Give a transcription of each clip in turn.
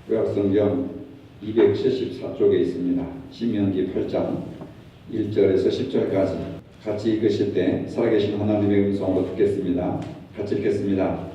구약성경 274쪽에 있습니다. 신명기 8장 1절에서 10절까지 같이 읽으실 때 살아계신 하나님의 음성으로 듣겠습니다. 같이 읽겠습니다.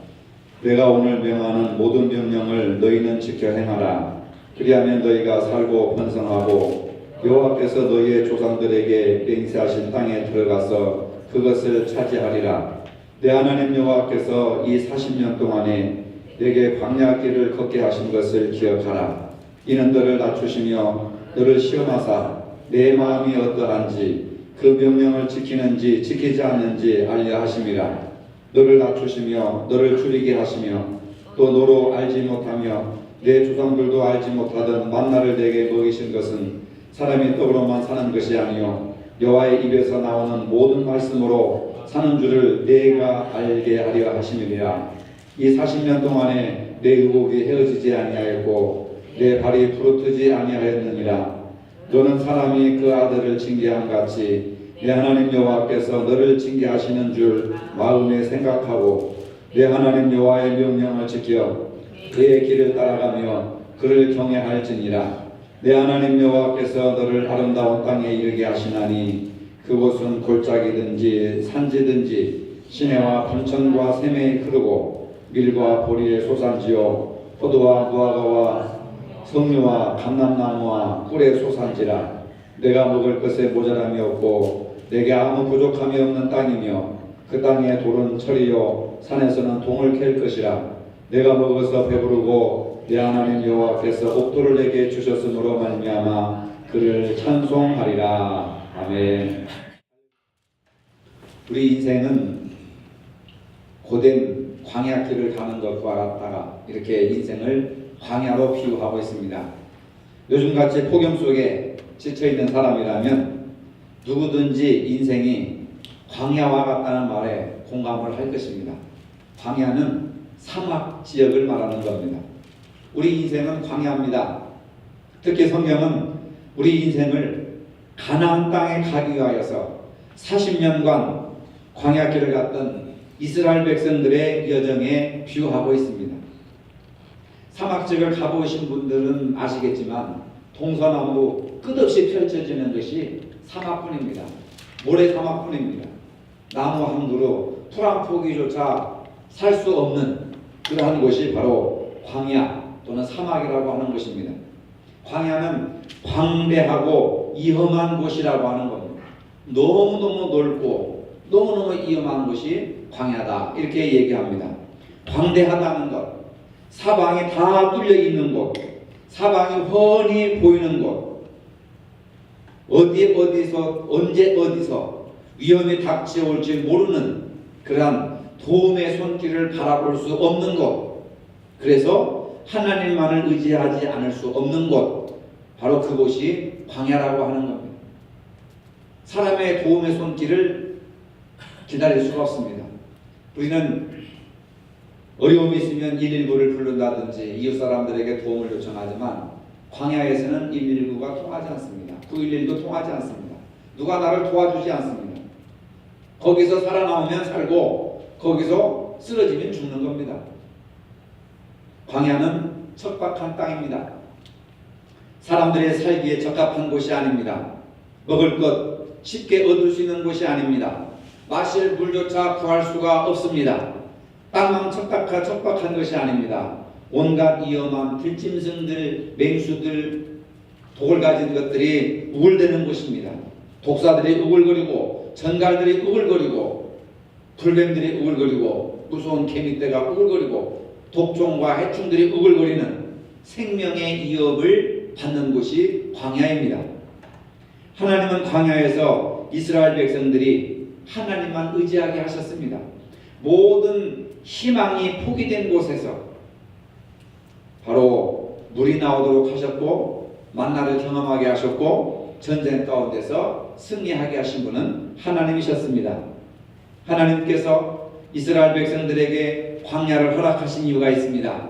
내가 오늘 명하는 모든 명령을 너희는 지켜 행하라. 그리하면 너희가 살고 번성하고 여호와께서 너희의 조상들에게 맹세하신 땅에 들어가서 그것을 차지하리라. 내 하나님 여호와께서 이 40년 동안에 내게 광야 길을 걷게 하신 것을 기억하라. 이는 너를 낮추시며 너를 시험하사 내 마음이 어떠한지 그 명령을 지키는지 지키지 않는지 알려 하심이라. 너를 낮추시며 너를 줄이게 하시며 또 너로 알지 못하며 내 조상들도 알지 못하던 만나를 내게 먹이신 것은 사람이 떡으로만 사는 것이 아니요 여호와의 입에서 나오는 모든 말씀으로 사는 줄을 내가 알게 하려 하심이니라. 이 40년 동안에 내 의복이 헤어지지 아니하였고 내 발이 부르트지 아니하였느니라. 너는 사람이 그 아들을 징계함 같이 내 하나님 여호와께서 너를 징계하시는 줄 마음에 생각하고 내 하나님 여호와의 명령을 지켜 그의 길을 따라가며 그를 경외할지니라. 내 하나님 여호와께서 너를 아름다운 땅에 이르게 하시나니 그곳은 골짜기든지 산지든지 시내와 분천과 샘에 흐르고 밀과 보리의 소산지요 포도와 무화과와 석류와 감람나무와 꿀의 소산지라. 내가 먹을 것에 모자람이 없고 내게 아무 부족함이 없는 땅이며 그 땅의 돌은 철이요 산에서는 동을 캘 것이라. 내가 먹어서 배부르고 내 하나님 여호와께서 옥토를 내게 주셨으므로 말미암아 그를 찬송하리라. 아멘. 우리 인생은 고된 광야 길을 가는 것과 같다가 이렇게 인생을 광야로 비유하고 있습니다. 요즘같이 폭염 속에 지쳐있는 사람이라면 누구든지 인생이 광야와 같다는 말에 공감을 할 것입니다. 광야는 사막 지역을 말하는 겁니다. 우리 인생은 광야입니다. 특히 성경은 우리 인생을 가나안 땅에 가기 위하여서 40년간 광야길을 갔던 이스라엘 백성들의 여정에 비유하고 있습니다. 사막지역을 가보신 분들은 아시겠지만 동서남북 끝없이 펼쳐지는 것이 사막뿐입니다. 모래사막뿐입니다. 나무 한 그루, 풀 한 포기조차 살 수 없는 그러한 곳이 바로 광야 또는 사막이라고 하는 것입니다. 광야는 광대하고 위험한 곳이라고 하는 겁니다. 너무너무 넓고 너무너무 위험한 곳이 광야다 이렇게 얘기합니다. 광대하다는 것, 사방이 다 뚫려 있는 곳, 사방이 훤히 보이는 곳, 어디서 언제 어디서 위험이 닥쳐올지 모르는 그러한 도움의 손길을 바라볼 수 없는 곳, 그래서 하나님만을 의지하지 않을 수 없는 곳, 바로 그곳이 광야라고 하는 겁니다. 사람의 도움의 손길을 기다릴 수가 없습니다. 우리는 어려움이 있으면 119를 부른다든지 이웃 사람들에게 도움을 요청하지만 광야에서는 119가 통하지 않습니다. 911도 통하지 않습니다. 누가 나를 도와주지 않습니다. 거기서 살아남으면 살고 거기서 쓰러지면 죽는 겁니다. 광야는 척박한 땅입니다. 사람들의 살기에 적합한 곳이 아닙니다. 먹을 것 쉽게 얻을 수 있는 곳이 아닙니다. 마실 물조차 구할 수가 없습니다. 땅만 척박한 것이 아닙니다. 온갖 위험한 들짐승들, 맹수들, 독을 가진 것들이 우글대는 곳입니다. 독사들이 우글거리고 전갈들이 우글거리고 불뱀들이 우글거리고 무서운 개미떼가 우글거리고 독종과 해충들이 우글거리는 생명의 위협을 받는 곳이 광야입니다. 하나님은 광야에서 이스라엘 백성들이 하나님만 의지하게 하셨습니다. 모든 희망이 포기된 곳에서 바로 물이 나오도록 하셨고 만나를 경험하게 하셨고 전쟁 가운데서 승리하게 하신 분은 하나님이셨습니다. 하나님께서 이스라엘 백성들에게 광야를 허락하신 이유가 있습니다.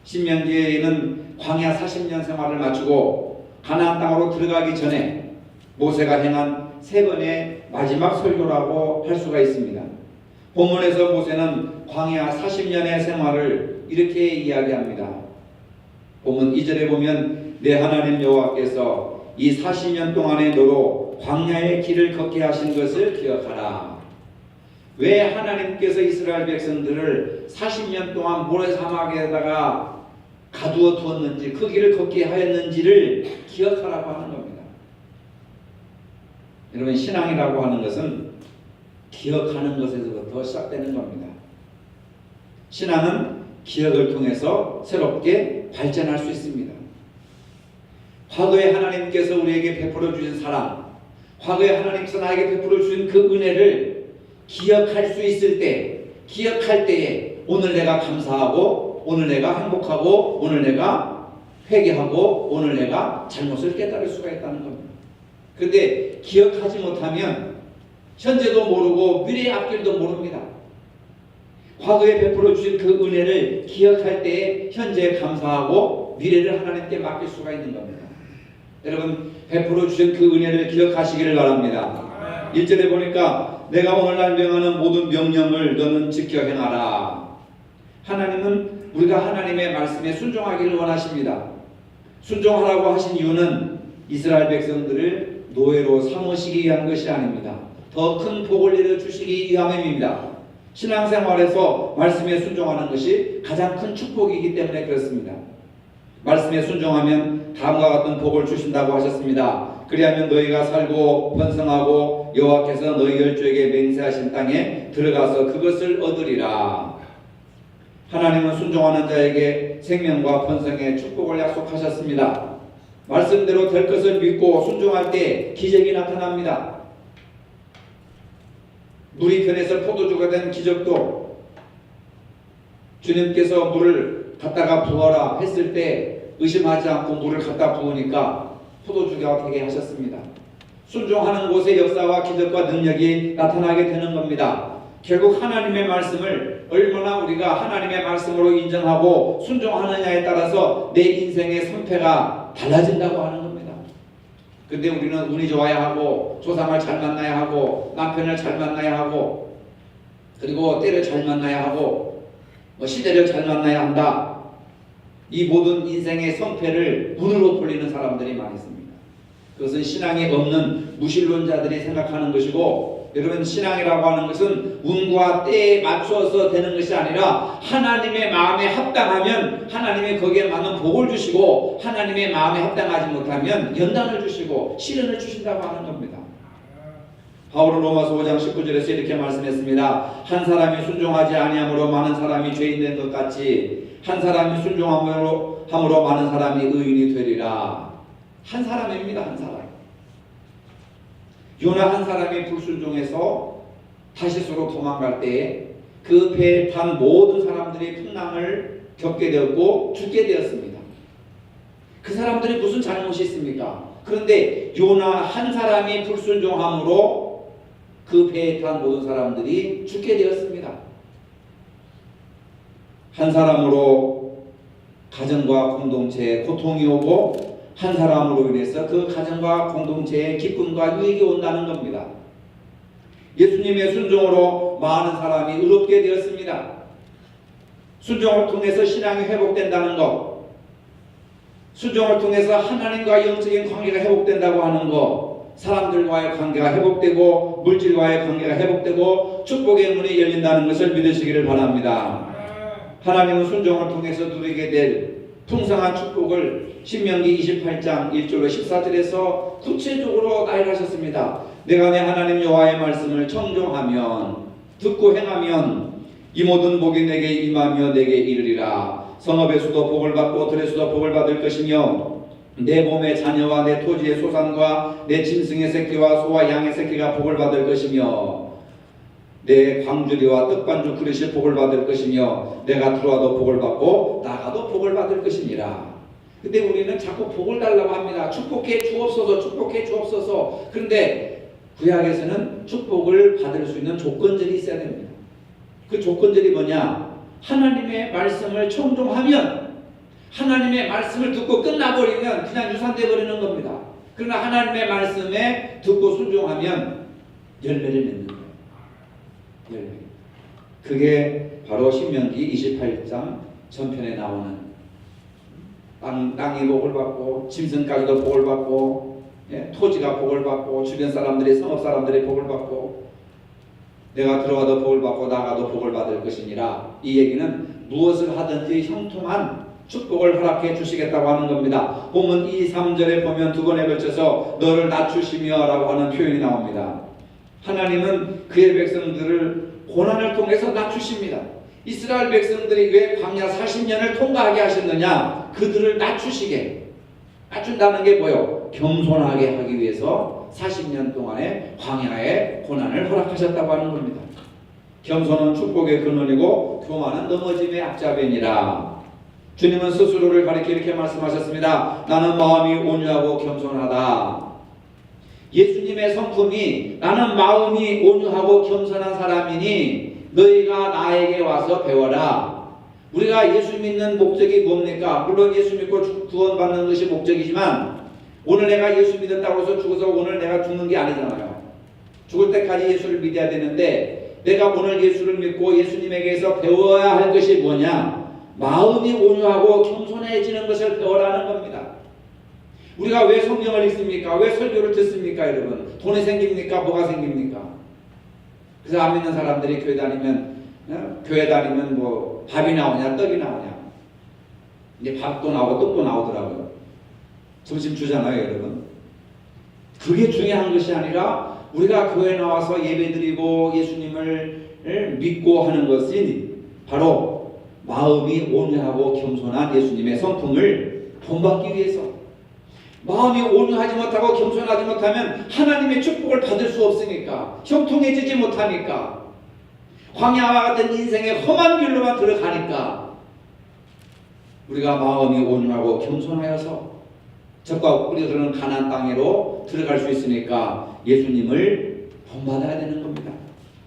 신명기에는 광야 40년 생활을 마치고 가나안 땅으로 들어가기 전에 모세가 행한 3번의 마지막 설교라고 할 수가 있습니다. 본문에서 모세는 광야 40년의 생활을 이렇게 이야기합니다. 보면 2절에 보면 내 하나님 여호와께서 이 40년 동안의 너로 광야의 길을 걷게 하신 것을 기억하라. 왜 하나님께서 이스라엘 백성들을 40년 동안 모래사막에다가 가두어 두었는지, 그 길을 걷게 하였는지를 기억하라고 하는 겁니다. 여러분, 신앙이라고 하는 것은 기억하는 것에서부터 시작되는 겁니다. 신앙은 기억을 통해서 새롭게 발전할 수 있습니다. 과거에 하나님께서 우리에게 베풀어 주신 사랑, 과거에 하나님께서 나에게 베풀어 주신 그 은혜를 기억할 수 있을 때, 기억할 때에 오늘 내가 감사하고, 오늘 내가 행복하고, 오늘 내가 회개하고, 오늘 내가 잘못을 깨달을 수가 있다는 겁니다. 그런데 기억하지 못하면 현재도 모르고 미래의 앞길도 모릅니다. 과거에 베풀어 주신 그 은혜를 기억할 때에 현재에 감사하고 미래를 하나님께 맡길 수가 있는 겁니다. 여러분, 베풀어 주신 그 은혜를 기억하시기를 바랍니다. 1절에 보니까 내가 오늘날 명하는 모든 명령을 너는 지켜 행하라. 하나님은 우리가 하나님의 말씀에 순종하기를 원하십니다. 순종하라고 하신 이유는 이스라엘 백성들을 노예로 삼으시기 위한 것이 아닙니다. 더 큰 복을 내려주시기 위함입니다. 신앙생활에서 말씀에 순종하는 것이 가장 큰 축복이기 때문에 그렇습니다. 말씀에 순종하면 다음과 같은 복을 주신다고 하셨습니다. 그리하면 너희가 살고 번성하고 여호와께서 너희 열조에게 맹세하신 땅에 들어가서 그것을 얻으리라. 하나님은 순종하는 자에게 생명과 번성의 축복을 약속하셨습니다. 말씀대로 될 것을 믿고 순종할 때 기적이 나타납니다. 물이 변해서 포도주가 된 기적도 주님께서 물을 갖다가 부어라 했을 때 의심하지 않고 물을 갖다 부으니까 포도주가 되게 하셨습니다. 순종하는 곳에 역사와 기적과 능력이 나타나게 되는 겁니다. 결국 하나님의 말씀을 얼마나 우리가 하나님의 말씀으로 인정하고 순종하느냐에 따라서 내 인생의 성패가 달라진다고 하는 겁니다. 근데 우리는 운이 좋아야 하고, 조상을 잘 만나야 하고, 남편을 잘 만나야 하고, 그리고 때를 잘 만나야 하고, 시대를 잘 만나야 한다. 이 모든 인생의 성패를 운으로 돌리는 사람들이 많이 있습니다. 그것은 신앙이 없는 무신론자들이 생각하는 것이고, 여러분, 신앙이라고 하는 것은 운과 때에 맞추어서 되는 것이 아니라 하나님의 마음에 합당하면 하나님이 거기에 맞는 복을 주시고, 하나님의 마음에 합당하지 못하면 연단을 주시고 시련을 주신다고 하는 겁니다. 바울은 로마서 5장 19절에서 이렇게 말씀했습니다. 한 사람이 순종하지 아니함으로 많은 사람이 죄인 된 것 같이 한 사람이 순종함으로 많은 사람이 의인이 되리라. 한 사람입니다. 한 사람. 요나 한 사람이 불순종해서 다시스로 도망갈 때에 그 배에 탄 모든 사람들이 풍랑을 겪게 되었고 죽게 되었습니다. 그 사람들이 무슨 잘못이 있습니까? 그런데 요나 한 사람이 불순종함으로 그 배에 탄 모든 사람들이 죽게 되었습니다. 한 사람으로 가정과 공동체에 고통이 오고 한 사람으로 인해서 그 가정과 공동체에 기쁨과 유익이 온다는 겁니다. 예수님의 순종으로 많은 사람이 의롭게 되었습니다. 순종을 통해서 신앙이 회복된다는 것, 순종을 통해서 하나님과 영적인 관계가 회복된다고 하는 것, 사람들과의 관계가 회복되고 물질과의 관계가 회복되고 축복의 문이 열린다는 것을 믿으시기를 바랍니다. 하나님은 순종을 통해서 누리게 될 풍성한 축복을 신명기 28장 1절로 14절에서 구체적으로 나열하셨습니다. 내가 내 하나님 여호와의 말씀을 청종하면 듣고 행하면 이 모든 복이 내게 임하며 내게 이르리라. 성읍에서도 복을 받고 들에서도 복을 받을 것이며 내 몸의 자녀와 내 토지의 소산과 내 짐승의 새끼와 소와 양의 새끼가 복을 받을 것이며 내 광주리와 떡반죽 그릇이 복을 받을 것이며 내가 들어와도 복을 받고 나가도 복을 받을 것이니라. 근데 우리는 자꾸 복을 달라고 합니다. 축복해 주옵소서, 축복해 주옵소서. 그런데 구약에서는 축복을 받을 수 있는 조건들이 있어야 됩니다. 그 조건들이 뭐냐? 하나님의 말씀을 청종하면, 하나님의 말씀을 듣고 끝나버리면 그냥 유산돼 버리는 겁니다. 그러나 하나님의 말씀에 듣고 순종하면 열매를 맺는 거예요. 열매. 그게 바로 신명기 28장 전편에 나오는 땅이 복을 받고 짐승까지도 복을 받고 토지가 복을 받고 주변 사람들이 성읍 사람들이 복을 받고 내가 들어가도 복을 받고 나가도 복을 받을 것이니라. 이 얘기는 무엇을 하든지 형통한 축복을 허락해 주시겠다고 하는 겁니다. 본문 2, 3절에 보면 두 번에 걸쳐서 너를 낮추시며 라고 하는 표현이 나옵니다. 하나님은 그의 백성들을 고난을 통해서 낮추십니다. 이스라엘 백성들이 왜 광야 40년을 통과하게 하셨느냐? 그들을 낮추시게. 낮춘다는 게 뭐예요? 겸손하게 하기 위해서 40년 동안의 광야의 고난을 허락하셨다고 하는 겁니다. 겸손은 축복의 근원이고 교만은 넘어짐의 악자변이라. 주님은 스스로를 가리켜 이렇게 말씀하셨습니다. 나는 마음이 온유하고 겸손하다. 예수님의 성품이 나는 마음이 온유하고 겸손한 사람이니 너희가 나에게 와서 배워라. 우리가 예수 믿는 목적이 뭡니까? 물론 예수 믿고 구원받는 것이 목적이지만 오늘 내가 예수 믿었다고 해서 죽어서 오늘 내가 죽는 게 아니잖아요. 죽을 때까지 예수를 믿어야 되는데 내가 오늘 예수를 믿고 예수님에게서 배워야 할 것이 뭐냐? 마음이 온유하고 겸손해지는 것을 배워라는 겁니다. 우리가 왜 성경을 읽습니까? 왜 설교를 듣습니까? 여러분, 돈이 생깁니까? 뭐가 생깁니까? 그래서 안 믿는 사람들이 교회 다니면 뭐 밥이 나오냐 떡이 나오냐. 이제 밥도 나오고 떡도 나오더라고요. 점심 주잖아요, 여러분. 그게 중요한 것이 아니라 우리가 교회 나와서 예배드리고 예수님을 믿고 하는 것이 바로 마음이 온유하고 겸손한 예수님의 성품을 본받기 위해서. 마음이 온유하지 못하고 겸손하지 못하면 하나님의 축복을 받을 수 없으니까, 형통해지지 못하니까, 광야와 같은 인생의 험한 길로만 들어가니까 우리가 마음이 온유하고 겸손하여서 적과 꿀이 흐르는 가나안 땅으로 들어갈 수 있으니까 예수님을 본받아야 되는 겁니다.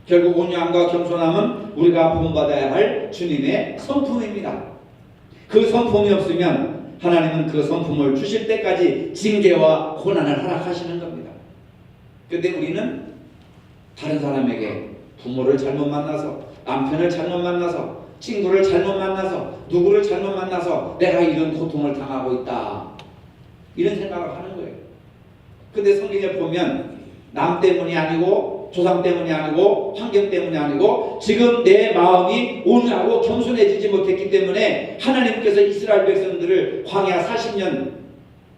결국 온유함과 겸손함은 우리가 본받아야 할 주님의 성품입니다. 그 성품이 없으면 하나님은 그 성품을 주실 때까지 징계와 고난을 허락하시는 겁니다. 그런데 우리는 다른 사람에게 부모를 잘못 만나서, 남편을 잘못 만나서, 친구를 잘못 만나서, 누구를 잘못 만나서 내가 이런 고통을 당하고 있다, 이런 생각을 하는 거예요. 근데 성경에 보면 남 때문이 아니고 조상 때문이 아니고 환경 때문이 아니고 지금 내 마음이 온유하고 겸손해지지 못했기 때문에 하나님께서 이스라엘 백성들을 광야 40년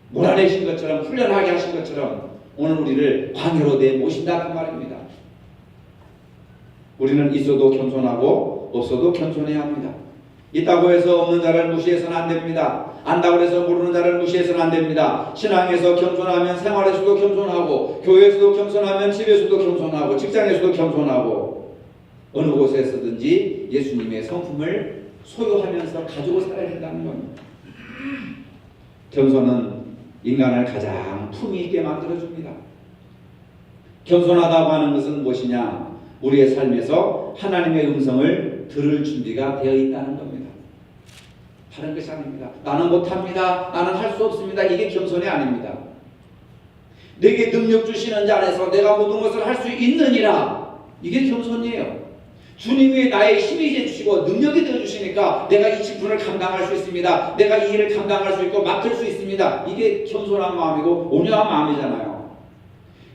몰아내신 것처럼, 훈련하게 하신 것처럼 오늘 우리를 광야로 내모신다 그 말입니다. 우리는 있어도 겸손하고 없어도 겸손해야 합니다. 있다고 해서 없는 자를 무시해서는 안 됩니다. 안다고 해서 모르는 자를 무시해서는 안 됩니다. 신앙에서 겸손하면 생활에서도 겸손하고, 교회에서도 겸손하면 집에서도 겸손하고, 직장에서도 겸손하고, 어느 곳에서든지 예수님의 성품을 소유하면서 가지고 살아야 된다는 겁니다. 겸손은 인간을 가장 품위 있게 만들어줍니다. 겸손하다고 하는 것은 무엇이냐? 우리의 삶에서 하나님의 음성을 들을 준비가 되어 있다는 겁니다. 다른 것이 아닙니다. 나는 못합니다. 나는 할 수 없습니다. 이게 겸손이 아닙니다. 내게 능력 주시는 자 안에서 내가 모든 것을 할 수 있느니라. 이게 겸손이에요. 주님이 나의 힘이 되주시고 능력이 되어주시니까 내가 이 직분을 감당할 수 있습니다. 내가 이 일을 감당할 수 있고 맡을 수 있습니다. 이게 겸손한 마음이고 온유한 마음이잖아요.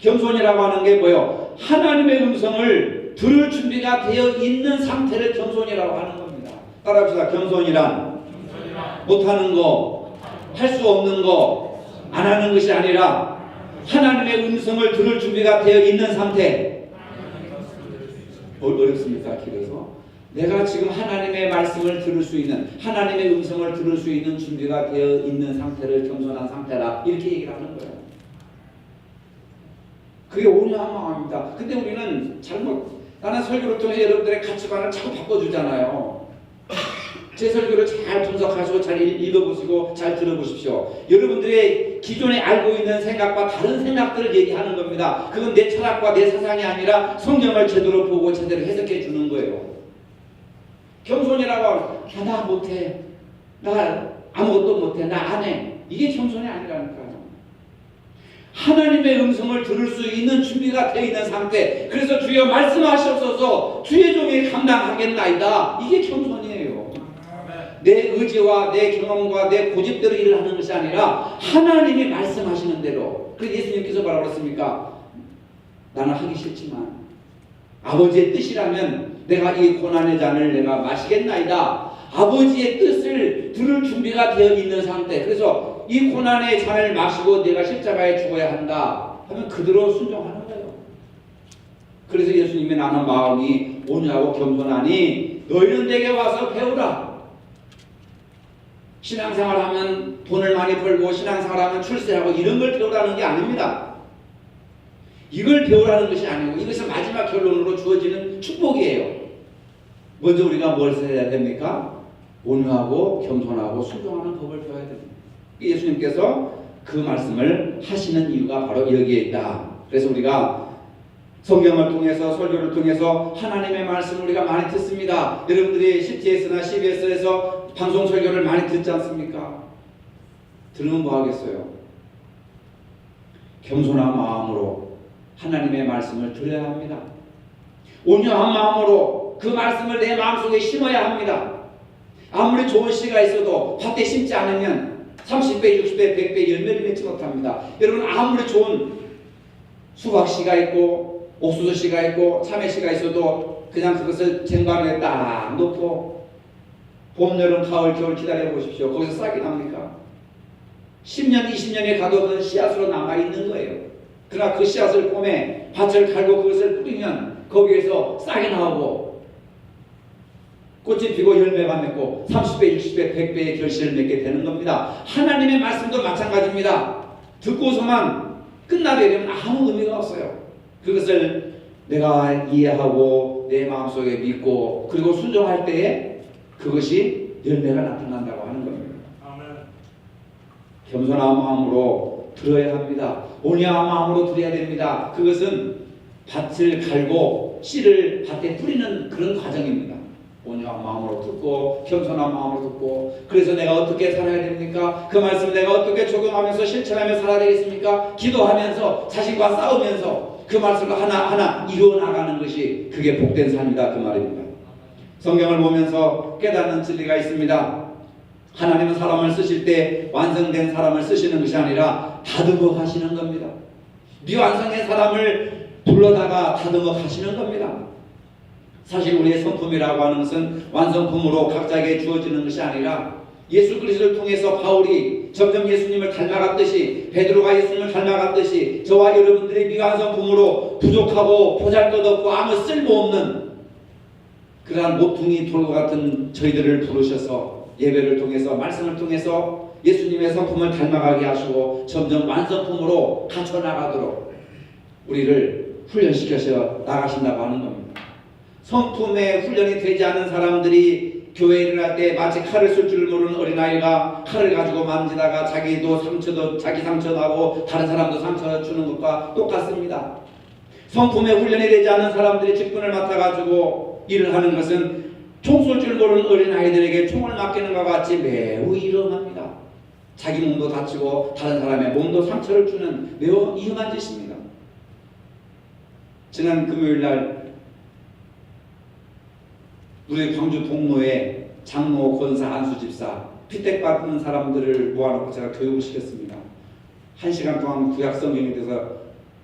겸손이라고 하는 게 뭐예요? 하나님의 음성을 들을 준비가 되어 있는 상태를 겸손이라고 하는 겁니다. 따라합시다. 겸손이란 못하는 거, 할 수 없는 거, 안 하는 것이 아니라 하나님의 음성을 들을 준비가 되어 있는 상태. 어렵습니까? 길어서 내가 지금 하나님의 말씀을 들을 수 있는, 하나님의 음성을 들을 수 있는 준비가 되어 있는 상태를 겸손한 상태라, 이렇게 얘기를 하는 거예요. 그게 온유한 마음입니다. 근데 우리는 나는 설교를 통해 여러분들의 가치관을 자꾸 바꿔주잖아요. 제 설교를 잘 분석하시고 잘 읽어보시고 잘 들어보십시오. 여러분들의 기존에 알고 있는 생각과 다른 생각들을 얘기하는 겁니다. 그건 내 철학과 내 사상이 아니라 성경을 제대로 보고 제대로 해석해 주는 거예요. 겸손이라고 하면 나 못해, 나 아무것도 못해, 나 안 해, 이게 겸손이 아니라니까요. 하나님의 음성을 들을 수 있는 준비가 되어 있는 상태. 그래서 주여 말씀하시옵소서, 주의 종이 감당하겠나이다. 이게 겸손이에요. 내 의지와 내 경험과 내 고집대로 일을 하는 것이 아니라 하나님이 말씀하시는 대로. 그래서 예수님께서 뭐라고 그랬습니까? 나는 하기 싫지만 아버지의 뜻이라면 내가 이 고난의 잔을 내가 마시겠나이다. 아버지의 뜻을 들을 준비가 되어 있는 상태. 그래서 이 고난의 잔을 마시고 내가 십자가에 죽어야 한다 하면 그대로 순종하는 거예요. 그래서 예수님이 나는 마음이 온유하고 겸손하니 너희는 내게 와서 배우라. 신앙생활하면 돈을 많이 벌고 신앙생활하면 출세하고 이런 걸 배우라는 게 아닙니다. 이걸 배우라는 것이 아니고 이것은 마지막 결론으로 주어지는 축복이에요. 먼저 우리가 뭘 해야 됩니까? 온유하고 겸손하고 순종하는 법을 배워야 됩니다. 예수님께서 그 말씀을 하시는 이유가 바로 여기에 있다. 그래서 우리가 성경을 통해서 설교를 통해서 하나님의 말씀을 우리가 많이 듣습니다. 여러분들이 CTS나 CBS에서 방송 설교를 많이 듣지 않습니까? 들으면 뭐 하겠어요? 겸손한 마음으로 하나님의 말씀을 들어야 합니다. 온유한 마음으로 그 말씀을 내 마음속에 심어야 합니다. 아무리 좋은 씨가 있어도 밭에 심지 않으면 30배, 60배, 100배 열매를 맺지 못합니다. 여러분 아무리 좋은 수박씨가 있고 옥수수씨가 있고 참외씨가 있어도 그냥 그것을 쟁반에 딱 놓고 봄, 여름, 가을, 겨울 기다려 보십시오. 거기서 싹이 납니까? 10년, 20년이 가도 그건 씨앗으로 남아있는 거예요. 그러나 그 씨앗을 봄에 밭을 갈고 그것을 뿌리면 거기에서 싹이 나오고 꽃이 피고 열매가 맺고 30배, 60배, 100배의 결실을 맺게 되는 겁니다. 하나님의 말씀도 마찬가지입니다. 듣고서만 끝나버리면 아무 의미가 없어요. 그것을 내가 이해하고 내 마음속에 믿고 그리고 순종할 때에 그것이 열매가 나타난다고 하는 겁니다. 아멘. 겸손한 마음으로 들어야 합니다. 온유한 마음으로 들어야 됩니다. 그것은 밭을 갈고 씨를 밭에 뿌리는 그런 과정입니다. 온유한 마음으로 듣고 겸손한 마음으로 듣고 그래서 내가 어떻게 살아야 됩니까? 그 말씀을 내가 어떻게 적용하면서 실천하며 살아야 되겠습니까? 기도하면서 자신과 싸우면서 그 말씀을 하나하나 이루어나가는 것이 그게 복된 삶이다 그 말입니다. 성경을 보면서 깨닫는 진리가 있습니다. 하나님은 사람을 쓰실 때 완성된 사람을 쓰시는 것이 아니라 다듬어 가시는 겁니다. 미완성의 사람을 불러다가 다듬어 가시는 겁니다. 사실 우리의 성품이라고 하는 것은 완성품으로 각자에게 주어지는 것이 아니라 예수 그리스도를 통해서 바울이 점점 예수님을 닮아갔듯이 베드로가 예수님을 닮아갔듯이 저와 여러분들이 미완성품으로 부족하고 보잘것없고 아무 쓸모없는 그러한 모퉁이 돌과 같은 저희들을 부르셔서 예배를 통해서 말씀을 통해서 예수님의 성품을 닮아가게 하시고 점점 완성품으로 갖춰나가도록 우리를 훈련시켜서 나가신다고 하는 겁니다. 성품의 훈련이 되지 않은 사람들이 교회에 일어날 때 마치 칼을 쓸 줄 모르는 어린아이가 칼을 가지고 만지다가 자기도 상처도 자기 상처 나고 다른 사람도 상처 주는 것과 똑같습니다. 성품의 훈련이 되지 않은 사람들이 직분을 맡아가지고 일을 하는 것은 총 쏠 줄 모르는 어린아이들에게 총을 맡기는 것과 같이 매우 위험합니다. 자기 몸도 다치고 다른 사람의 몸도 상처를 주는 매우 위험한 짓입니다. 지난 금요일날 우리 광주 동로에 장로, 권사, 안수집사 피택받는 사람들을 모아놓고 제가 교육을 시켰습니다. 1시간 동안 구약성경에 대해서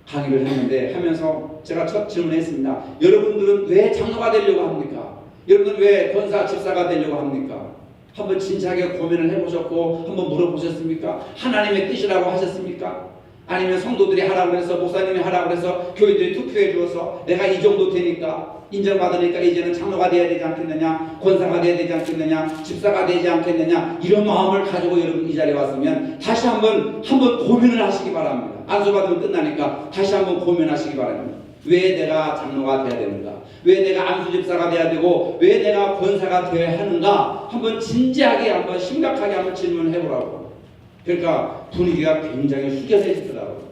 강의를 했는데 하면서 제가 첫 질문했습니다. 여러분들은 왜 장로가 되려고 합니까? 여러분들은 왜 권사, 집사가 되려고 합니까? 한번 진지하게 고민을 해보셨고 한번 물어보셨습니까? 하나님의 뜻이라고 하셨습니까? 아니면 성도들이 하라고 해서 목사님이 하라고 해서 교회들이 투표해 주어서 내가 이 정도 되니까 인정받으니까 이제는 장로가 돼야 되지 않겠느냐, 권사가 돼야 되지 않겠느냐, 집사가 되지 않겠느냐, 이런 마음을 가지고 여러분 이 자리에 왔으면 다시 한번 고민을 하시기 바랍니다. 안수받으면 끝나니까 다시 한번 고민하시기 바랍니다. 왜 내가 장로가 돼야 되는가? 왜 내가 안수집사가 돼야 되고 왜 내가 권사가 되어야 하는가? 한번 진지하게 한번 심각하게 한번 질문을 해보라고. 그러니까 분위기가 굉장히 숙연해지더라고요.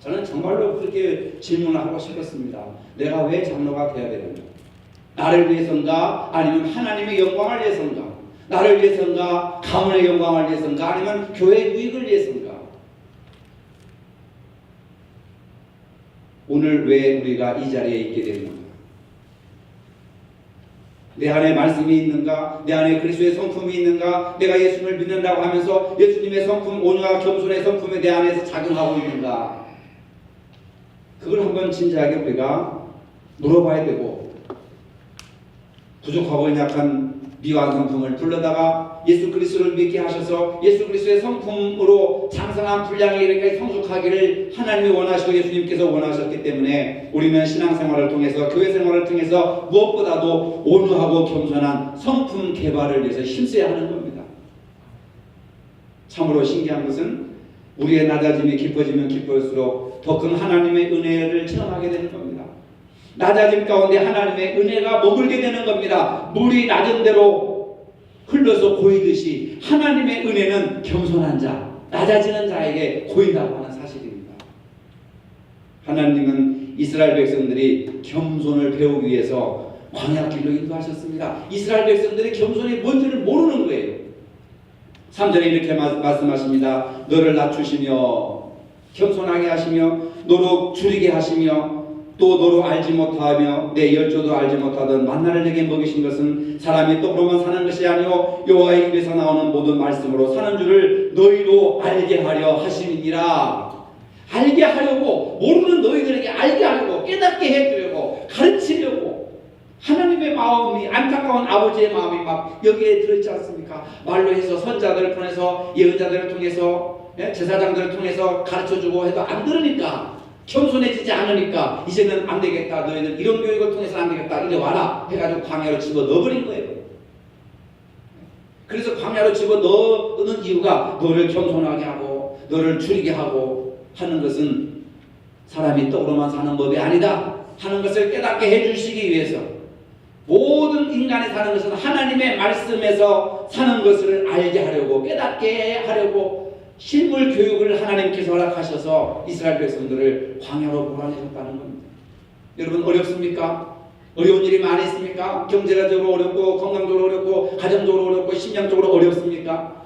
저는 정말로 그렇게 질문을 하고 싶었습니다. 내가 왜 장로가 되어야 되는가? 나를 위해서인가? 아니면 하나님의 영광을 위해서인가? 나를 위해서인가? 가문의 영광을 위해서인가? 아니면 교회의 유익을 위해서인가? 오늘 왜 우리가 이 자리에 있게 되는가? 내 안에 말씀이 있는가? 내 안에 그리스도의 성품이 있는가? 내가 예수님을 믿는다고 하면서 예수님의 성품, 온유와 겸손의 성품이 내 안에서 작용하고 있는가? 그걸 한번 진지하게 우리가 물어봐야 되고, 부족하고 약한 미완 성품을 불러다가 예수 그리스도를 믿게 하셔서 예수 그리스도의 성품으로 장성한 분량이 이렇게 성숙하기를 하나님이 원하시고 예수님께서 원하셨기 때문에 우리는 신앙생활을 통해서 교회 생활을 통해서 무엇보다도 온유하고 겸손한 성품 개발을 위해서 힘써야 하는 겁니다. 참으로 신기한 것은 우리의 낮아짐이 깊어지면 깊을수록 더 큰 하나님의 은혜를 체험하게 되는 겁니다. 낮아짐 가운데 하나님의 은혜가 머물게 되는 겁니다. 물이 낮은 대로 흘러서 고이듯이 하나님의 은혜는 겸손한 자, 낮아지는 자에게 고인다고 하는 사실입니다. 하나님은 이스라엘 백성들이 겸손을 배우기 위해서 광야길로 인도하셨습니다. 이스라엘 백성들이 겸손이 뭔지를 모르는 거예요. 3절에 이렇게 말씀하십니다. 너를 낮추시며 겸손하게 하시며 너로 줄이게 하시며 또 너로 알지 못하며 내 열조도 알지 못하던 만나를 내게 먹이신 것은 사람이 떡으로만 사는 것이 아니오 여호와의 입에서 나오는 모든 말씀으로 사는 줄을 너희로 알게 하려 하심이니라. 알게 하려고, 모르는 너희들에게 알게 하려고, 깨닫게 해주려고, 가르치려고 하나님의 마음이, 안타까운 아버지의 마음이 막 여기에 들어있지 않습니까? 말로 해서 선자들을 통해서, 예언자들을 통해서, 제사장들을 통해서 가르쳐주고 해도 안 들으니까, 겸손해지지 않으니까 이제는 안 되겠다, 너희는 이런 교육을 통해서 안 되겠다, 이리 와라 해가지고 광야로 집어넣어버린 거예요. 그래서 광야로 집어넣는 이유가 너를 겸손하게 하고 너를 줄이게 하고 하는 것은 사람이 떡으로만 사는 법이 아니다 하는 것을 깨닫게 해주시기 위해서, 모든 인간이 사는 것은 하나님의 말씀에서 사는 것을 알게 하려고, 깨닫게 하려고 실물 교육을 하나님께서 허락하셔서 이스라엘 백성들을 광야로 몰아내셨다는 겁니다. 여러분, 어렵습니까? 어려운 일이 많이 있습니까? 경제적으로 어렵고, 건강적으로 어렵고, 가정적으로 어렵고, 심령적으로 어렵습니까?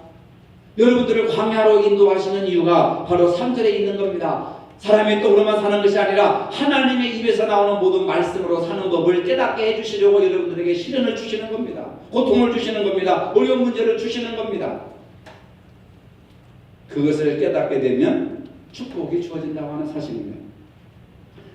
여러분들을 광야로 인도하시는 이유가 바로 3절에 있는 겁니다. 사람이 떡으로만 사는 것이 아니라 하나님의 입에서 나오는 모든 말씀으로 사는 법을 깨닫게 해주시려고 여러분들에게 시련을 주시는 겁니다. 고통을 주시는 겁니다. 어려운 문제를 주시는 겁니다. 그것을 깨닫게 되면 축복이 주어진다고 하는 사실입니다.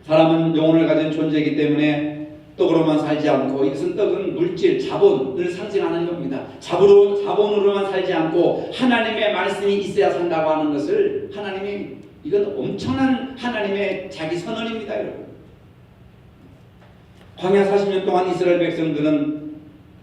사람은 영혼을 가진 존재이기 때문에 떡으로만 살지 않고, 이것은 떡은 물질, 자본을 상징하는 겁니다. 자본으로만 살지 않고 하나님의 말씀이 있어야 산다고 하는 것을 하나님이, 이건 엄청난 하나님의 자기 선언입니다. 여러분, 광야 40년 동안 이스라엘 백성들은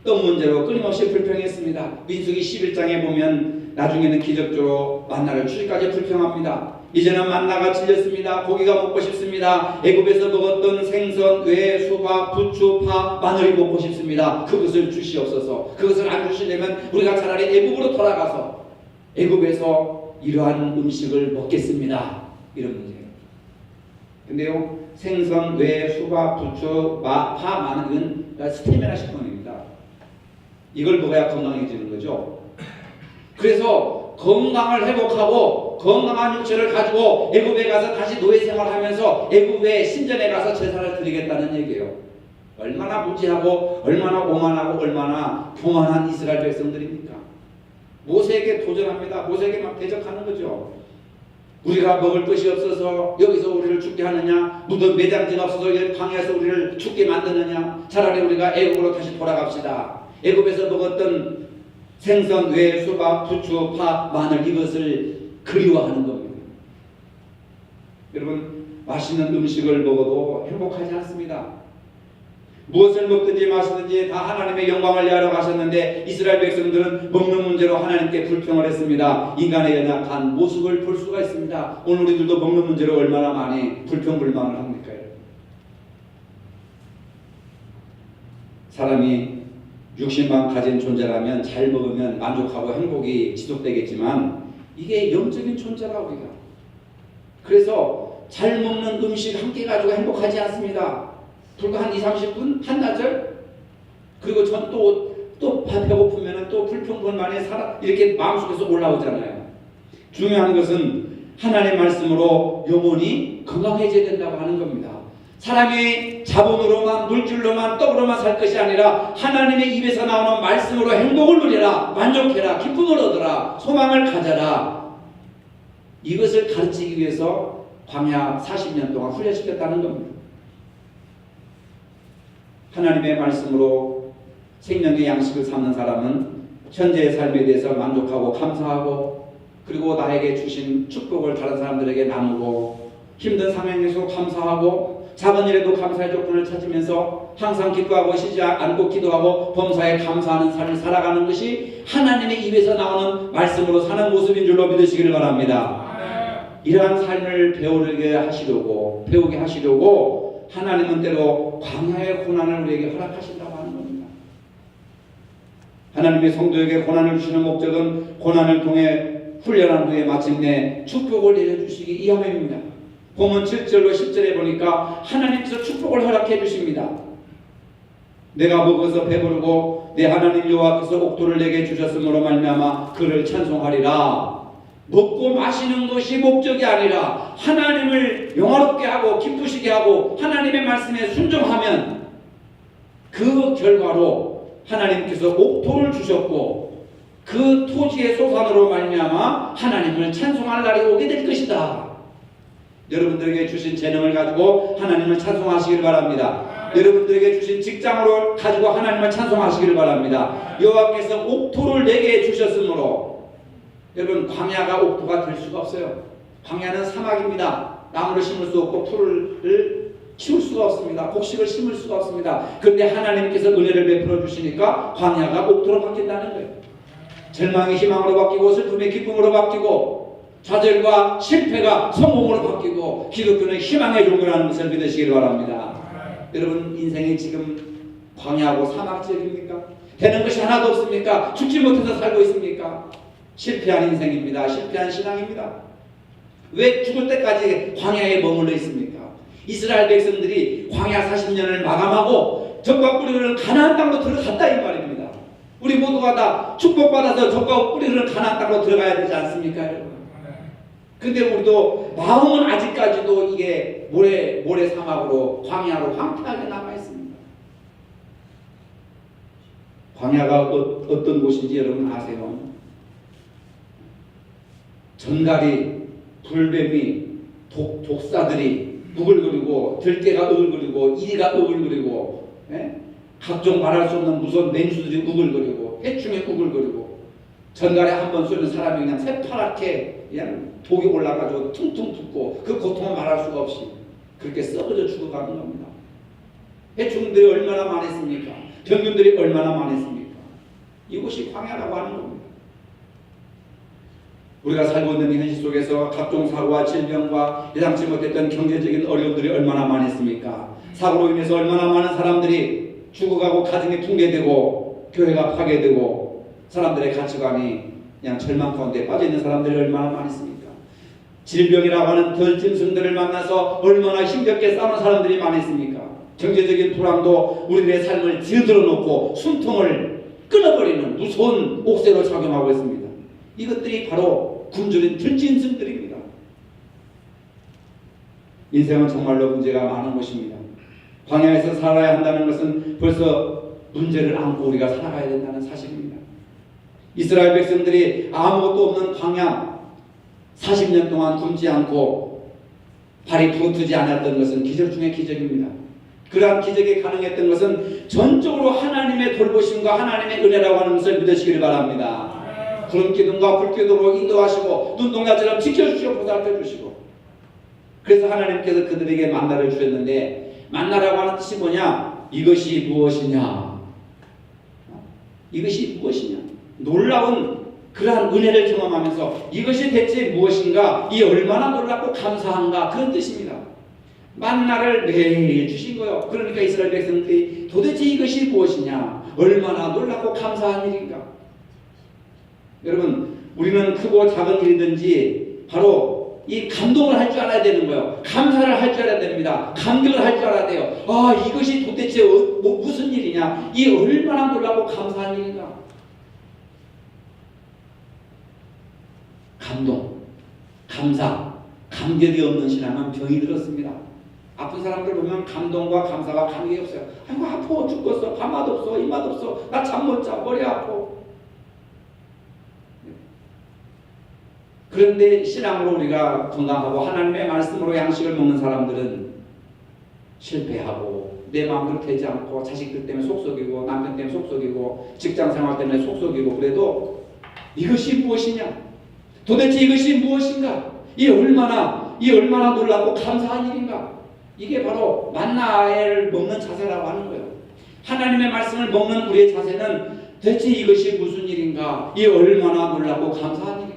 떡 문제로 끊임없이 불평했습니다. 민수기 11장에 보면 나중에는 기적적으로 만나를 주기까지 불평합니다. 이제는 만나가 질렸습니다. 고기가 먹고 싶습니다. 애굽에서 먹었던 생선, 외, 수박, 부추, 파, 마늘이 먹고 싶습니다. 그것을 주시옵소서. 그것을 안 주시려면 우리가 차라리 애굽으로 돌아가서 애굽에서 이러한 음식을 먹겠습니다. 이런 문제예요. 근데요, 생선, 외, 수박, 부추, 파, 마늘은 스테미나 식품입니다. 이걸 먹어야 건강해지는 거죠. 그래서 건강을 회복하고 건강한 육체를 가지고 애굽에 가서 다시 노예 생활하면서 애굽의 신전에 가서 제사를 드리겠다는 얘기예요. 얼마나 무지하고 얼마나 오만하고 얼마나 교만한 이스라엘 백성들입니까? 모세에게 도전합니다. 모세에게 막 대적하는 거죠. 우리가 먹을 것이 없어서 여기서 우리를 죽게 하느냐, 무덤 매장지가 없어서 광야에서 우리를 죽게 만드느냐, 차라리 우리가 애굽으로 다시 돌아갑시다. 애굽에서 먹었던 생선, 외, 수박, 부추, 파, 마늘, 이것을 그리워하는 겁니다. 여러분, 맛있는 음식을 먹어도 행복하지 않습니다. 무엇을 먹든지 마시든지 다 하나님의 영광을 위하러 하셨는데 이스라엘 백성들은 먹는 문제로 하나님께 불평을 했습니다. 인간의 연약한 모습을 볼 수가 있습니다. 오늘 우리들도 먹는 문제로 얼마나 많이 불평불만을 합니까? 사람이 육신만 가진 존재라면 잘 먹으면 만족하고 행복이 지속되겠지만 이게 영적인 존재라 우리가. 그래서 잘 먹는 음식 한 끼 가지고 행복하지 않습니다. 불과 한 2-30분? 한나절? 그리고 전 또 배고프면 또 불평불만이 이렇게 마음속에서 올라오잖아요. 중요한 것은 하나님의 말씀으로 영혼이 건강해져야 된다고 하는 겁니다. 사람이 자본으로만 물질로만 떡으로만 살 것이 아니라 하나님의 입에서 나오는 말씀으로 행복을 누리라, 만족해라, 기쁨을 얻어라, 소망을 가져라. 이것을 가르치기 위해서 광야 40년 동안 훈련시켰다는 겁니다. 하나님의 말씀으로 생명의 양식을 삼는 사람은 현재의 삶에 대해서 만족하고 감사하고, 그리고 나에게 주신 축복을 다른 사람들에게 나누고, 힘든 상황에서 감사하고, 작은 일에도 감사의 조건을 찾으면서 항상 기뻐하고 쉬지 않고 기도하고 범사에 감사하는 삶을 살아가는 것이 하나님의 입에서 나오는 말씀으로 사는 모습인 줄로 믿으시기를 바랍니다. 이러한 삶을 배우게 하시려고 하나님은 때로 광야의 고난을 우리에게 허락하신다고 하는 겁니다. 하나님의 성도에게 고난을 주시는 목적은 고난을 통해 훈련한 후에 마침내 축복을 내려주시기 위함입니다. 보면 7절로 10절에 보니까 하나님께서 축복을 허락해 주십니다. 내가 먹어서 배부르고 내 하나님 여호와께서 옥토를 내게 주셨으므로 말미암아 그를 찬송하리라. 먹고 마시는 것이 목적이 아니라 하나님을 영화롭게 하고 기쁘시게 하고 하나님의 말씀에 순종하면 그 결과로 하나님께서 옥토를 주셨고 그 토지의 소산으로 말미암아 하나님을 찬송할 날이 오게 될 것이다. 여러분들에게 주신 재능을 가지고 하나님을 찬송하시길 바랍니다. 여러분들에게 주신 직장으로 가지고 하나님을 찬송하시기를 바랍니다. 여호와께서 옥토를 내게 주셨으므로, 여러분 광야가 옥토가 될 수가 없어요. 광야는 사막입니다. 나무를 심을 수 없고 풀을 키울 수가 없습니다. 곡식을 심을 수가 없습니다. 그런데 하나님께서 은혜를 베풀어 주시니까 광야가 옥토로 바뀐다는 거예요. 절망이 희망으로 바뀌고 슬픔이 기쁨으로 바뀌고 좌절과 실패가 성공으로 바뀌고 기독교는 희망의 종교라는 것을 믿으시길 바랍니다. 여러분 인생이 지금 광야하고 사막 지역입니까? 되는 것이 하나도 없습니까? 죽지 못해서 살고 있습니까? 실패한 인생입니다. 실패한 신앙입니다. 왜 죽을 때까지 광야에 머물러 있습니까? 이스라엘 백성들이 광야 40년을 마감하고 적과 꿀이 흐르는 가나안 땅으로 들어갔다 이 말입니다. 우리 모두가 다 축복받아서 적과 꿀이 흐르는 가나안 땅으로 들어가야 되지 않습니까, 여러분? 근데 우리도 마음은 아직까지도 이게 모래 사막으로 광야로 황폐하게 남아 있습니다. 광야가 어떤 곳인지 여러분 아세요? 전갈이, 불뱀이, 독사들이 우글거리고 들깨가 우글거리고 이리가 우글거리고 각종 말할 수 없는 무서운 맹수들이 우글거리고 해충이 우글거리고 전갈에 한번 쏘는 사람이 그냥 새파랗게 그냥 독이 올라가지고 퉁퉁 붓고 그 고통을 말할 수가 없이 그렇게 썩어져 죽어가는 겁니다. 해충들이 얼마나 많았습니까? 병균들이 얼마나 많았습니까? 이곳이 광야라고 하는 겁니다. 우리가 살고 있는 이 현실 속에서 각종 사고와 질병과 예상치 못했던 경제적인 어려움들이 얼마나 많았습니까? 사고로 인해서 얼마나 많은 사람들이 죽어가고 가정이 붕괴되고 교회가 파괴되고 사람들의 가치관이 그냥 절망 가운데 빠져있는 사람들이 얼마나 많습니까? 질병이라고 하는 덜짐승들을 만나서 얼마나 힘겹게 싸우는 사람들이 많습니까? 경제적인 불황도 우리들의 삶을 뒤흔들어 놓고 숨통을 끊어버리는 무서운 옥새로 작용하고 있습니다. 이것들이 바로 굶주린 들짐승들입니다. 인생은 정말로 문제가 많은 것입니다. 광야에서 살아야 한다는 것은 벌써 문제를 안고 우리가 살아가야 된다는 사실입니다. 이스라엘 백성들이 아무것도 없는 광야 40년 동안 굶지 않고 발이 부어트지 않았던 것은 기적 중의 기적입니다. 그러한 기적이 가능했던 것은 전적으로 하나님의 돌보심과 하나님의 은혜라고 하는 것을 믿으시길 바랍니다. 구름 기둥과 불 기둥으로 인도하시고 눈동자처럼 지켜주시고 보살펴주시고, 그래서 하나님께서 그들에게 만나를 주셨는데, 만나라고 하는 뜻이 뭐냐? 이것이 무엇이냐? 이것이 무엇이냐? 놀라운 그러한 은혜를 경험하면서 이것이 대체 무엇인가? 이 얼마나 놀랍고 감사한가? 그런 뜻입니다. 만나를 매일 주신 거예요. 그러니까 이스라엘 백성들이 도대체 이것이 무엇이냐? 얼마나 놀랍고 감사한 일인가? 여러분, 우리는 크고 작은 일이든지 바로 이 감동을 할 줄 알아야 되는 거예요. 감사를 할 줄 알아야 됩니다. 감격을 할 줄 알아야 돼요. 아, 이것이 도대체 무슨 일이냐? 이 얼마나 놀랍고 감사한 일인가? 감동, 감사, 감격이 없는 신앙은 병이 들었습니다. 아픈 사람들 보면 감동과 감사가 감격이 없어요. 아이고 아파 죽겠어. 밥맛 없어. 입맛 없어. 나 잠 못 자. 머리 아파. 그런데 신앙으로 우리가 건강하고 하나님의 말씀으로 양식을 먹는 사람들은 실패하고 내 마음대로 되지 않고 자식들 때문에 속썩이고 남편 때문에 속썩이고 직장생활 때문에 속썩이고 그래도 이것이 무엇이냐? 도대체 이것이 무엇인가? 이 얼마나 놀랍고 감사한 일인가? 이게 바로 만나를 먹는 자세라고 하는 거예요. 하나님의 말씀을 먹는 우리의 자세는 대체 이것이 무슨 일인가? 이 얼마나 놀랍고 감사한 일인가?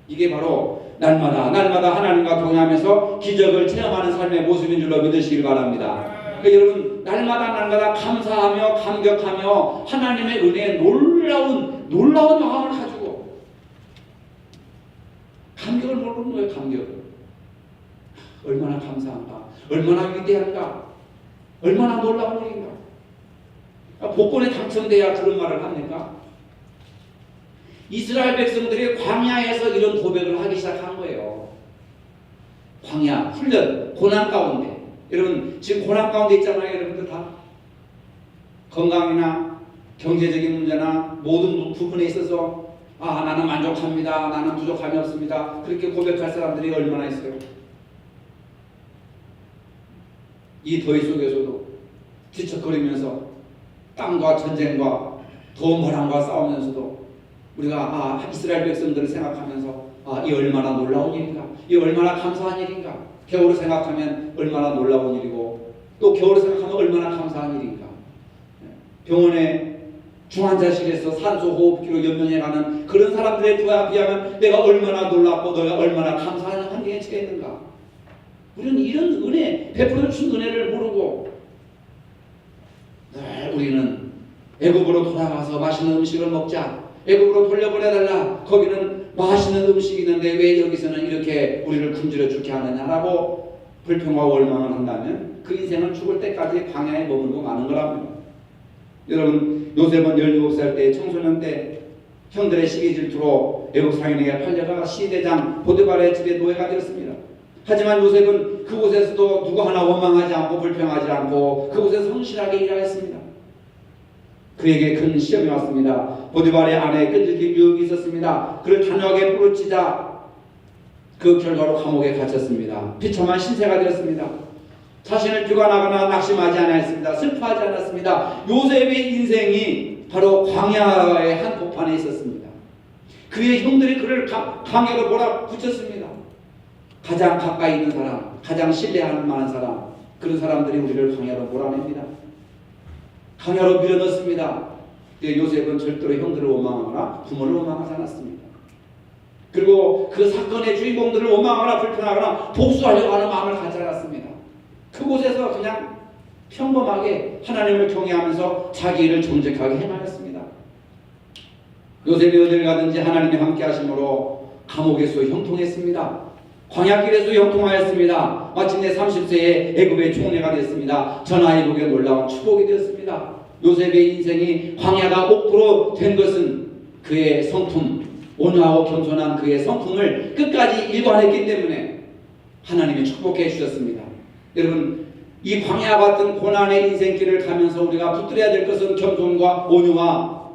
이게 바로 날마다 하나님과 동행하면서 기적을 체험하는 삶의 모습인 줄로 믿으시길 바랍니다. 그러니까 여러분 날마다 감사하며 감격하며 하나님의 은혜에 놀라운 마음을 가지고 감격을 모르는 거예요. 감격을. 얼마나 감사한가, 얼마나 위대한가, 얼마나 놀라운 일인가. 복권에 당첨돼야 그런 말을 합니까? 이스라엘 백성들이 광야에서 이런 고백을 하기 시작한 거예요. 광야, 훈련, 고난 가운데. 여러분 지금 고난 가운데 있잖아요. 여러분들 다 건강이나 경제적인 문제나 모든 부분에 있어서 나는 만족합니다. 나는 부족함이 없습니다. 그렇게 고백할 사람들이 얼마나 있어요. 이 더위 속에서도 뒤척거리면서 땅과 전쟁과 더운 바람과 싸우면서도 우리가 이스라엘 백성들을 생각하면서 이 얼마나 놀라운 일인가, 이 얼마나 감사한 일인가. 겨울을 생각하면 얼마나 놀라운 일이고 또 겨울을 생각하면 얼마나 감사한 일인가. 병원에 중환자실에서 산소 호흡기로 연명해가는 그런 사람들에 비하면 내가 얼마나 놀랍고 너가 얼마나 감사한 환경에 처해 있는가. 우리는 이런 은혜, 베풀어 준 은혜를 모르고 늘 우리는 애굽으로 돌아가서 맛있는 음식을 먹자. 애굽으로 돌려보내달라. 거기는 맛있는 음식이 있는데 왜 여기서는 이렇게 우리를 굶주려 죽게 하느냐라고 불평하고 원망을 한다면 그 인생은 죽을 때까지 광야에 머물고 마는 거랍니다. 여러분 요셉은 17살 때 청소년 때 형들의 시기 질투로 애국 상인에게 팔려가 시대장 보디발의 집에 노예가 되었습니다. 하지만 요셉은 그곳에서도 누구 하나 원망하지 않고 불평하지 않고 그곳에서 성실하게 일하였습니다. 그에게 큰 시험이 왔습니다. 보디발의 아내에 끈질긴 유혹이 있었습니다. 그를 단호하게 부르치자 그 결과로 감옥에 갇혔습니다. 비참한 신세가 되었습니다. 자신을 비관하거나 낙심하지 않았습니다. 슬퍼하지 않았습니다. 요셉의 인생이 바로 광야의 한복판에 있었습니다. 그의 형들이 그를 광야로 몰아붙였습니다. 가장 가까이 있는 사람, 가장 신뢰할 만한 사람, 그런 사람들이 우리를 광야로 몰아냅니다. 광야로 밀어넣습니다. 요셉은 절대로 형들을 원망하거나 부모를 원망하지 않았습니다. 그리고 그 사건의 주인공들을 원망하거나 불편하거나 복수하려고 하는 마음을 갖지 않았습니다. 그곳에서 그냥 평범하게 하나님을 경외하면서 자기 일을 정직하게 행하였습니다. 요셉이 어딜 가든지 하나님이 함께 하심으로 감옥에서 형통했습니다. 광야길에서 형통하였습니다. 마침내 30세에 애굽의 총리가 됐습니다. 전하이복의 놀라운 축복이 되었습니다. 요셉의 인생이 광야가 옥토로 된 것은 그의 성품, 온유하고 겸손한 그의 성품을 끝까지 일관했기 때문에 하나님이 축복해 주셨습니다. 여러분 이 광야 같은 고난의 인생길을 가면서 우리가 붙들어야 될 것은 겸손과 온유와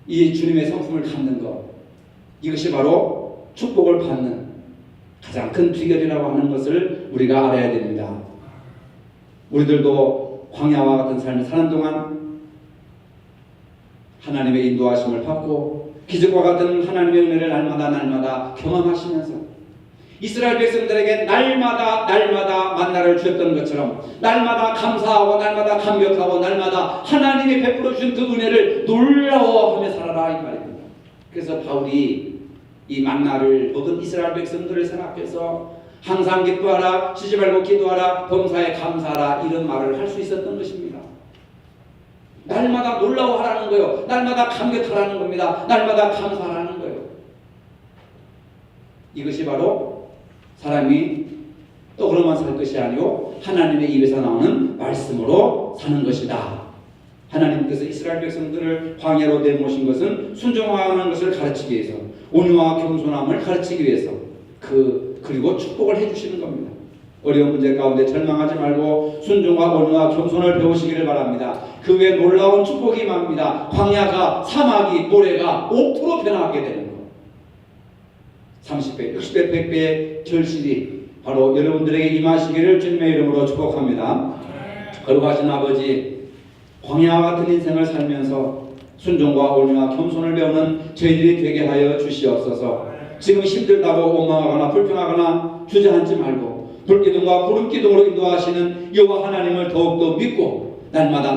이 주님의 성품을 갖는 것, 이것이 바로 축복을 받는 가장 큰 비결이라고 하는 것을 우리가 알아야 됩니다. 우리들도 광야와 같은 삶을 사는 동안 하나님의 인도하심을 받고 기적과 같은 하나님의 은혜를 날마다 경험하시면서 이스라엘 백성들에게 날마다 만나를 주셨던 것처럼 날마다 감사하고 날마다 감격하고 날마다 하나님이 베풀어 주신 그 은혜를 놀라워하며 살아라 이 말입니다. 그래서 바울이 이 만나를 먹은 이스라엘 백성들을 생각해서 항상 기뻐하라, 쉬지 말고 기도하라, 범사에 감사하라 이런 말을 할 수 있었던 것입니다. 날마다 놀라워하라는 거예요. 날마다 감격하라는 겁니다. 날마다 감사하라는 거예요. 이것이 바로 사람이 떡으로만 살 것이 아니고 하나님의 입에서 나오는 말씀으로 사는 것이다. 하나님께서 이스라엘 백성들을 광야로 내모신 것은 순종하는 것을 가르치기 위해서, 온유와 겸손함을 가르치기 위해서 그 그리고 축복을 해주시는 겁니다. 어려운 문제 가운데 절망하지 말고 순종과 온유와 겸손을 배우시기를 바랍니다. 그 외에 놀라운 축복이 임합니다. 광야가 사막이 모래가 옥토로 변하게 되는 것. 30배, 60배, 100배의 결실이 바로 여러분들에게 임하시기를 주님의 이름으로 축복합니다. 거룩하신 아버지, 광야와 같은 인생을 살면서 순종과 온유와 겸손을 배우는 저희들이 되게 하여 주시옵소서. 지금 힘들다고 원망하거나 불평하거나 주저앉지 말고 불기둥과 구름기둥으로 인도하시는 여호와 하나님을 더욱더 믿고 날마다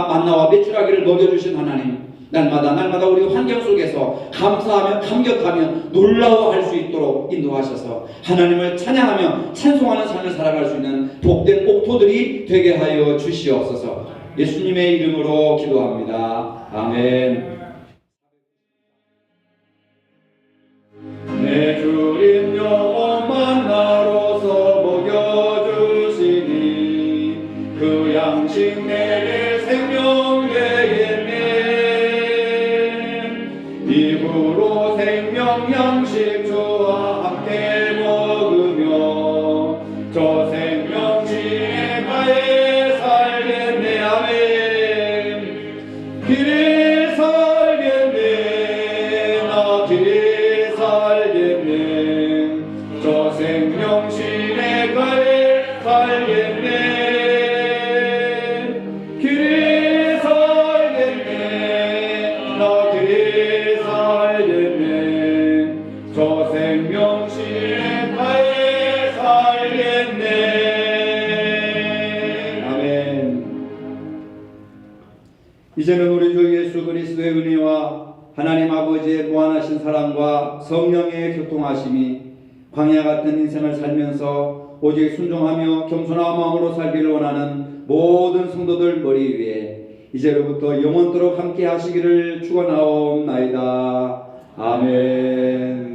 만나와 메추라기를 먹여주신 하나님, 날마다 우리 환경 속에서 감사하며 감격하며 놀라워할 수 있도록 인도하셔서 하나님을 찬양하며 찬송하는 삶을 살아갈 수 있는 복된 옥토들이 되게 하여 주시옵소서. 예수님의 이름으로 기도합니다. 아멘. 내 주님 영원만 나로서 먹여주시니 그 양식 내게 생명 되겠네. 이후로 생명 양식 주와 함께 먹으며 저 생명 지혜가에 살겠네. 아멘. 길에 살겠네. 나 길에 살겠네. 저 생명 지혜가에 살겠네. 길에 살겠네. 나 길에 살겠네. 저 생명 지혜가에 살겠네. 아멘. 이제는 우리 주 예수 그리스도의 은혜와 하나님 아버지의 무한하신 사랑과 성령의 교통하심이 광야 같은 인생을 살면서 오직 순종하며 겸손한 마음으로 살기를 원하는 모든 성도들 머리 위에 이제로부터 영원토록 함께 하시기를 축원하옵나이다. 아멘.